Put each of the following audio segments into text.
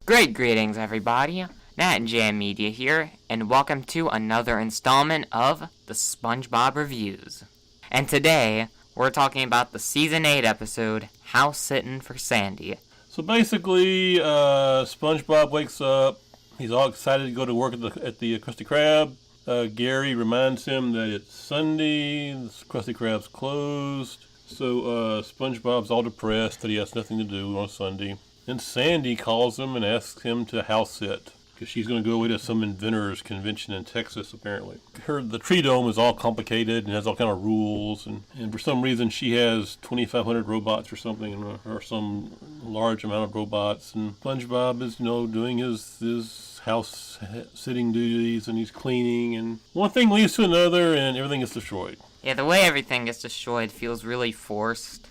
Great greetings, everybody. NatJamMedia here, and welcome to another installment of the SpongeBob Reviews. And today, we're talking about the Season 8 episode, House Sittin' for Sandy. So basically, SpongeBob wakes up. He's all excited to go to work at the Krusty Krab. Gary reminds him that it's Sunday, the Krusty Krab's closed. So SpongeBob's all depressed that he has nothing to do on Sunday. Then Sandy calls him and asks him to house sit, because she's going to go away to some inventors convention in Texas, apparently. The tree dome is all complicated and has all kind of rules, and for some reason she has 2,500 robots or something, or some large amount of robots, and SpongeBob is, doing his house sitting duties, and he's cleaning, and one thing leads to another, and everything gets destroyed. Yeah, the way everything gets destroyed feels really forced.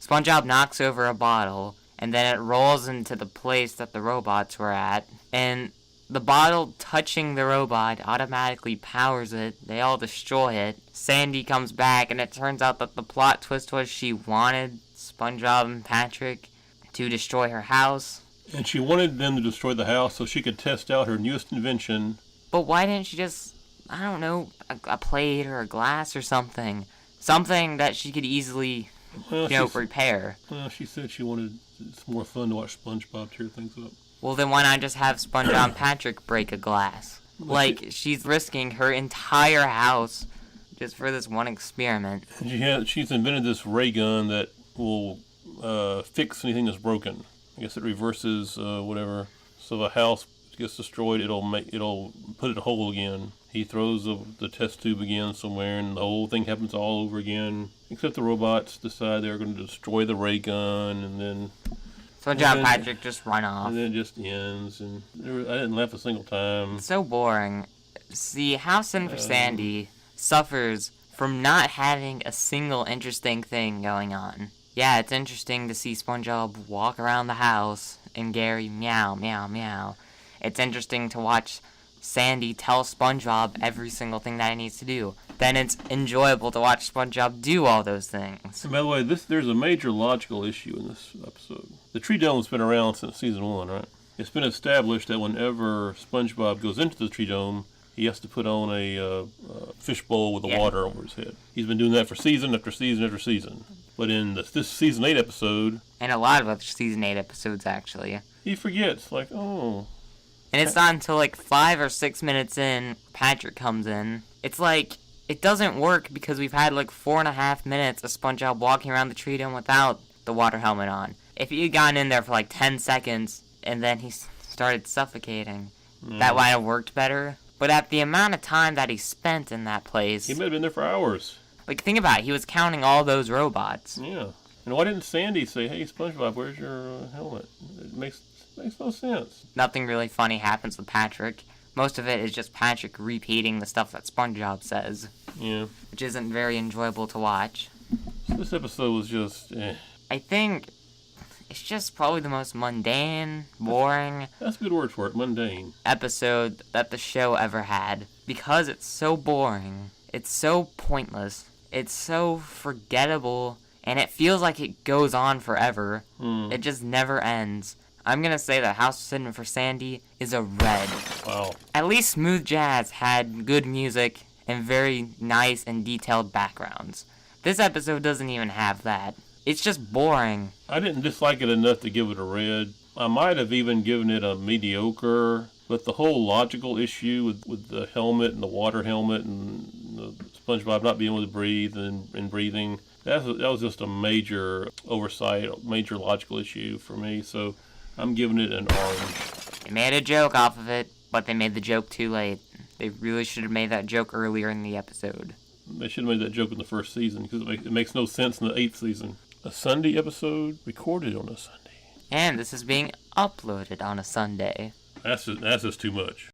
SpongeBob knocks over a bottle, and then it rolls into the place that the robots were at, and the bottle touching the robot automatically powers it. They all destroy it. Sandy comes back, and it turns out that the plot twist was she wanted SpongeBob and Patrick to destroy her house. And she wanted them to destroy the house so she could test out her newest invention. But why didn't she just, I don't know, a plate or a glass or something? Something that she could easily, repair. Well, she said she wanted, it's more fun to watch SpongeBob tear things up. Well, then why not just have SpongeBob and Patrick break a glass? Like, she's risking her entire house just for this one experiment. She's invented this ray gun that will fix anything that's broken. I guess it reverses whatever. So the house gets destroyed, it'll put it whole again. He throws the test tube again somewhere, and the whole thing happens all over again. Except the robots decide they're going to destroy the ray gun, and then SpongeBob and Patrick just run off. And then it just ends, and I didn't laugh a single time. It's so boring. See, House Sittin' for Sandy suffers from not having a single interesting thing going on. Yeah, it's interesting to see SpongeBob walk around the house and Gary meow, meow, meow. It's interesting to watch Sandy tell SpongeBob every single thing that he needs to do. Then it's enjoyable to watch SpongeBob do all those things. And by the way, there's a major logical issue in this episode. The tree dome's been around since season 1, right? It's been established that whenever SpongeBob goes into the tree dome, he has to put on a fishbowl with the water over his head. He's been doing that for season after season after season. But in this season 8 episode, and a lot of other season 8 episodes actually, he forgets, like, oh. And it's not until like 5 or 6 minutes in, Patrick comes in. It's like, it doesn't work because we've had like 4.5 minutes of SpongeBob walking around the tree dome without the water helmet on. If he had gotten in there for like 10 seconds and then he started suffocating, that might have worked better. But at the amount of time that he spent in that place, he might have been there for hours. Like, think about it. He was counting all those robots. Yeah. And why didn't Sandy say, hey, SpongeBob, where's your helmet? It makes no sense. Nothing really funny happens with Patrick. Most of it is just Patrick repeating the stuff that SpongeBob says. Yeah. Which isn't very enjoyable to watch. So this episode was just, I think it's just probably the most mundane, boring... That's a good word for it, mundane. ...episode that the show ever had. Because it's so boring. It's so pointless. It's so forgettable. And it feels like it goes on forever. It just never ends. I'm gonna say that House Sittin' for Sandy is a red. Wow. At least Smooth Jazz had good music and very nice and detailed backgrounds. This episode doesn't even have that. It's just boring. I didn't dislike it enough to give it a red. I might have even given it a mediocre, but the whole logical issue with the helmet and the water helmet and the SpongeBob not being able to breathe and breathing, that was just a major oversight, a major logical issue for me, so I'm giving it an orange. They made a joke off of it, but they made the joke too late. They really should have made that joke earlier in the episode. They should have made that joke in the first season, because it makes no sense in the 8th season. A Sunday episode recorded on a Sunday. And this is being uploaded on a Sunday. That's just too much.